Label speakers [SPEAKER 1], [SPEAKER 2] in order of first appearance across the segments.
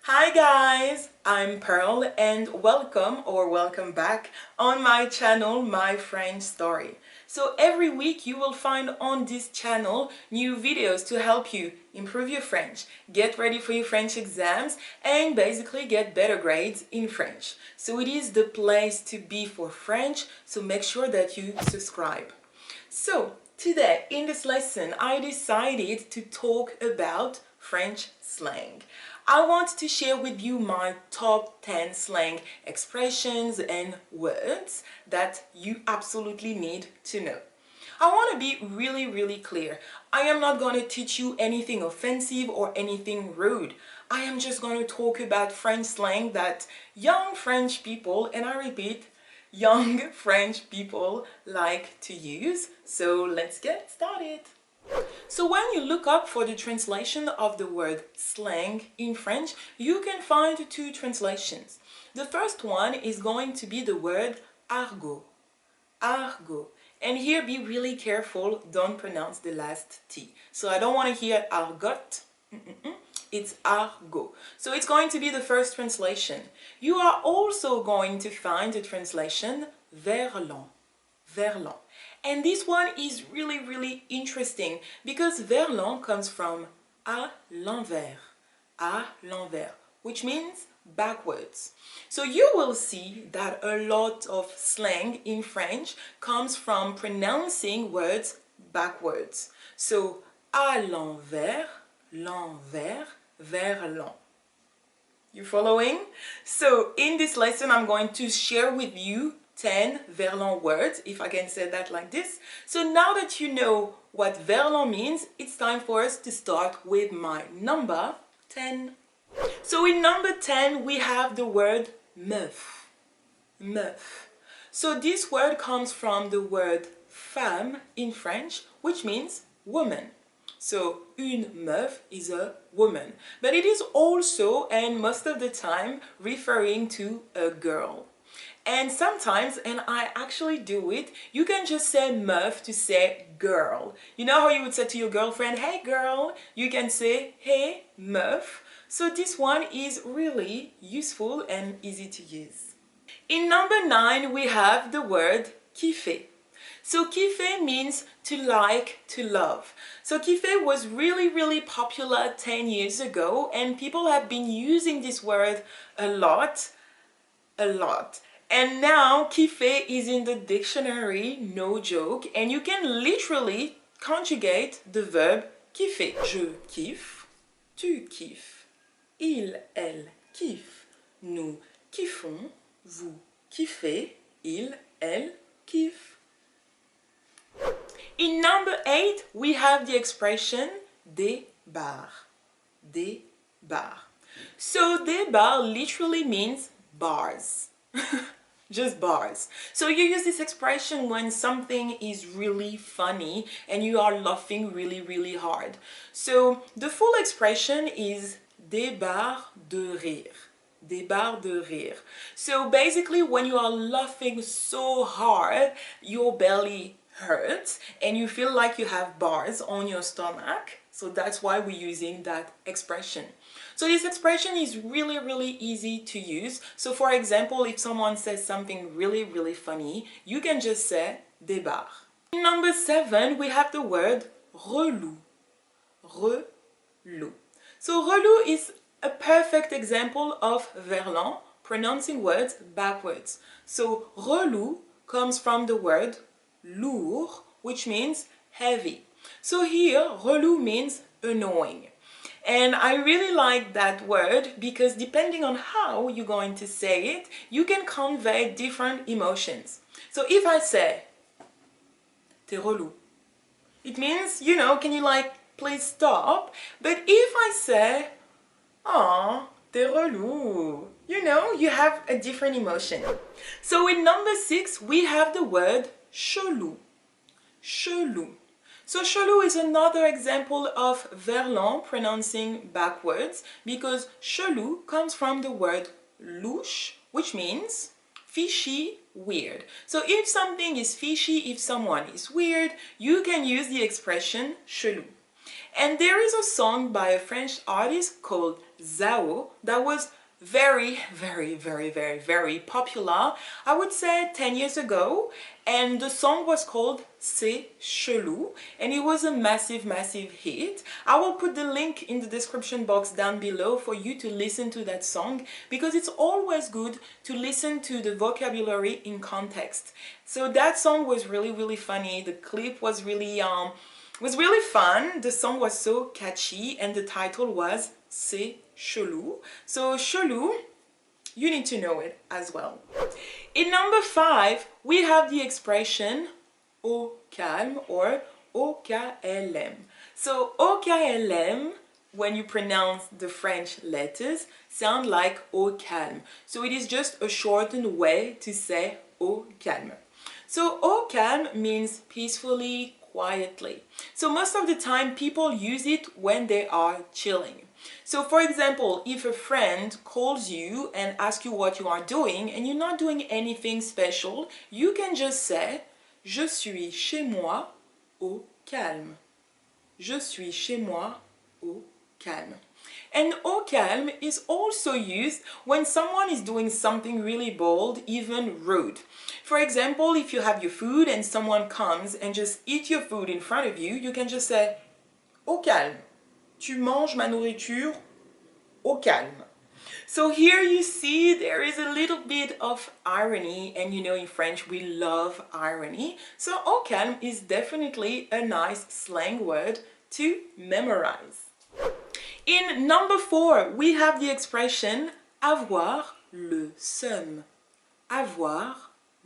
[SPEAKER 1] Hi guys, I'm Pearl and welcome back on my channel, My French Story. So every week you will find on this channel new videos to help you improve your French, get ready for your French exams, and basically get better grades in French. So it is the place to be for French, so make sure that you subscribe. So today in this lesson I decided to talk about French slang. I want to share with you my top 10 slang expressions and words that you absolutely need to know. I want to be really clear. I am not going to teach you anything offensive or anything rude. I am just going to talk about French slang that young French people, and I repeat, young French people like to use. So let's get started. So when you look up for the translation of the word slang in French, you can find two translations. The first one is going to be the word argot. Argot. And here be really careful, don't pronounce the last T. So I don't want to hear argot. It's argot. So it's going to be the first translation. You are also going to find the translation verlan. Verlan. And this one is really interesting because verlan comes from à l'envers, which means backwards. So you will see that a lot of slang in French comes from pronouncing words backwards. So à l'envers, l'envers, verlan. You following? So in this lesson I'm going to share with you 10 verlan words, if I can say that like this. So now that you know what verlan means, it's time for us to start with my number 10. So in number 10 we have the word meuf. Meuf. So this word comes from the word femme in French, which means woman. So une meuf is a woman, but it is also and most of the time referring to a girl. And sometimes, and I actually do it, you can just say meuf to say girl. You know how you would say to your girlfriend, hey girl? You can say, hey meuf. So this one is really useful and easy to use. In number 9, we have the word kiffer. So kiffer means to like, to love. So kiffer was really popular 10 years ago and people have been using this word a lot. And now kiffer is in the dictionary, no joke, and you can literally conjugate the verb kiffer. Je kiffe, tu kiffes, il, elle kiffe, nous kiffons, vous kiffez, il, elle kiffe. In number 8, we have the expression des bars. Des bars. So des bars literally means bars. Just bars. So you use this expression when something is really funny and you are laughing really hard. So the full expression is des barres de rire. Des barres de rire. So basically when you are laughing so hard, your belly hurts and you feel like you have bars on your stomach. So that's why we're using that expression. So this expression is really easy to use. So for example, if someone says something really funny, you can just say des barres. In number 7, we have the word relou. Relou. So relou is a perfect example of verlan, pronouncing words backwards. So relou comes from the word lourd, which means heavy. So here, relou means annoying. And I really like that word because depending on how you're going to say it, you can convey different emotions. So if I say, t'es relou, it means, you know, can you like please stop? But if I say, oh, t'es relou, you know, you have a different emotion. So in number 6, we have the word chelou. Chelou. So chelou is another example of verlan pronouncing backwards because chelou comes from the word louche, which means fishy, weird. So if something is fishy, if someone is weird, you can use the expression chelou. And there is a song by a French artist called Zao that was very, very, very, very, very popular, I would say 10 years ago. And the song was called C'est Chelou, and it was a massive, massive hit. I will put the link in the description box down below for you to listen to that song, because it's always good to listen to the vocabulary in context. So that song was really, really funny. The clip was really fun. The song was so catchy, and the title was C'est Chelou. So chelou, you need to know it as well. In number 5, we have the expression au calme or au KLM. So au KLM, when you pronounce the French letters, sound like au calme. So it is just a shortened way to say au calme. So au calme means peacefully, quietly. So most of the time people use it when they are chilling. So for example, if a friend calls you and asks you what you are doing and you're not doing anything special, you can just say Je suis chez moi au calme. Je suis chez moi au calme. And au calme is also used when someone is doing something really bold, even rude. For example, if you have your food and someone comes and just eat your food in front of you, you can just say au calme. Tu manges ma nourriture au calme. So here you see there is a little bit of irony, and you know in French we love irony. So au calme is definitely a nice slang word to memorize. In number 4, we have the expression avoir le seum. Avoir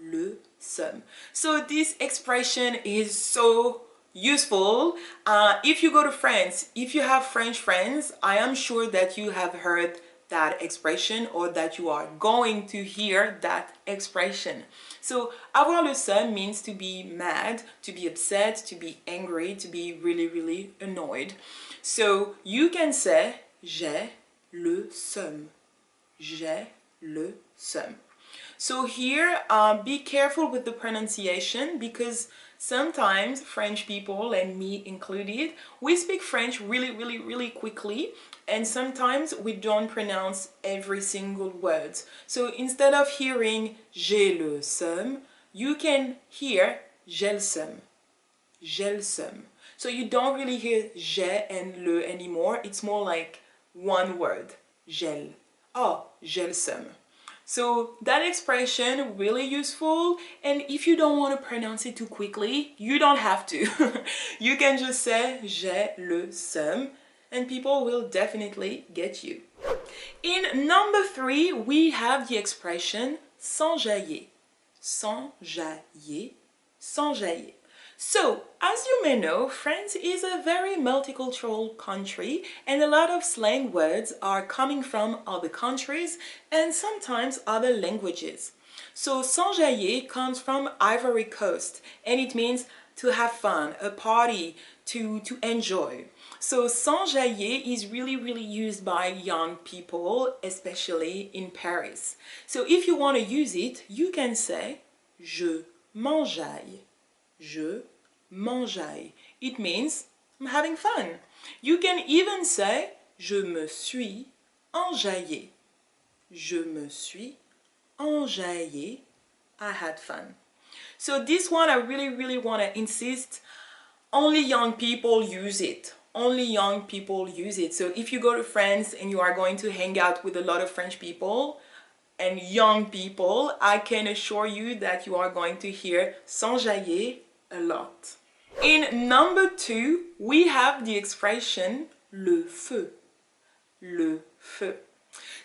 [SPEAKER 1] le seum. So this expression is so useful. If you go to France, if you have French friends, I am sure that you have heard that expression, or that you are going to hear that expression. So avoir le seum means to be mad, to be upset, to be angry, to be really, really annoyed. So you can say j'ai le seum. J'ai le seum. So here, be careful with the pronunciation, because sometimes French people, and me included, we speak French really, really, really quickly, and sometimes we don't pronounce every single word. So instead of hearing j'ai le seum, you can hear j'ai le seum. J'ai le seum. So you don't really hear j'ai and le anymore. It's more like one word. J'ai. Oh, j'ai le seum. So that expression, really useful, and if you don't want to pronounce it too quickly, you don't have to. You can just say j'ai le seum, and people will definitely get you. In number 3, we have the expression s'enjailler. S'enjailler. S'enjailler. So, as you may know, France is a very multicultural country, and a lot of slang words are coming from other countries and sometimes other languages. So, s'enjailler comes from Ivory Coast, and it means to have fun, a party, to enjoy. So, s'enjailler is really, really used by young people, especially in Paris. So, if you want to use it, you can say je m'enjaille. Je m'enjaille. It means I'm having fun. You can even say je me suis enjaillé. Je me suis enjaillé. I had fun. So this one I really, really want to insist, only young people use it. Only young people use it. So if you go to France and you are going to hang out with a lot of French people and young people, I can assure you that you are going to hear s'enjailler a lot. In number 2, we have the expression le feu. Le feu.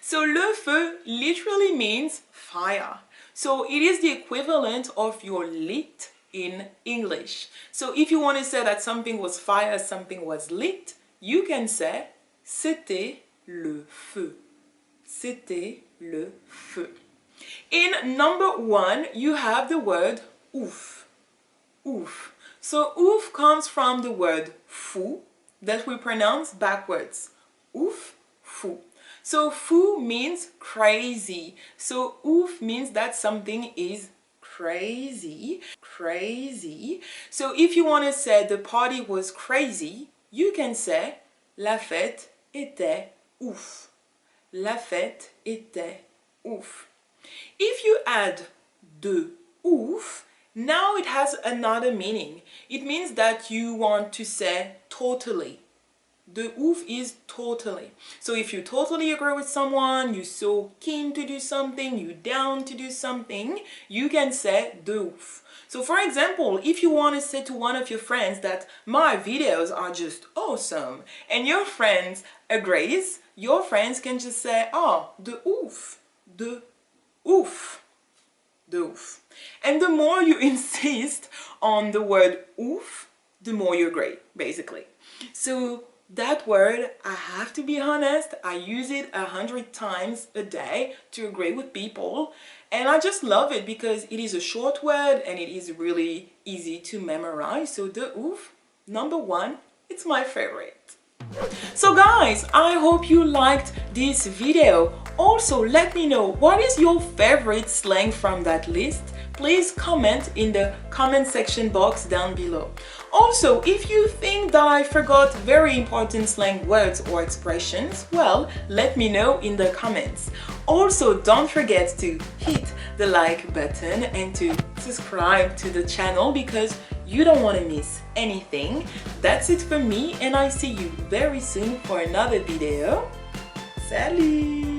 [SPEAKER 1] So le feu literally means fire. So it is the equivalent of your lit in English. So if you want to say that something was fire, something was lit, you can say c'était le feu. C'était le feu. In number 1, you have the word ouf. Ouf. So ouf comes from the word fou that we pronounce backwards. Ouf, fou. So fou means crazy. So ouf means that something is crazy. Crazy. So if you want to say the party was crazy, you can say la fête était ouf. La fête était ouf. If you add de ouf, now it has another meaning. It means that you want to say totally. De ouf is totally. So if you totally agree with someone, you're so keen to do something, you're down to do something, you can say de ouf. So for example, if you want to say to one of your friends that my videos are just awesome, and your friends agrees, your friends can just say, oh, de ouf, de ouf, de ouf. And the more you insist on the word ouf, the more you agree, basically. So that word, I have to be honest, I use it 100 times a day to agree with people. And I just love it because it is a short word and it is really easy to memorize. So de ouf, number one, it's my favorite. So guys, I hope you liked this video. Also, let me know what is your favorite slang from that list. Please comment in the comment section box down below. Also, if you think that I forgot very important slang words or expressions, well, let me know in the comments. Also, don't forget to hit the like button and to subscribe to the channel because you don't want to miss anything. That's it for me and I see you very soon for another video. Salut!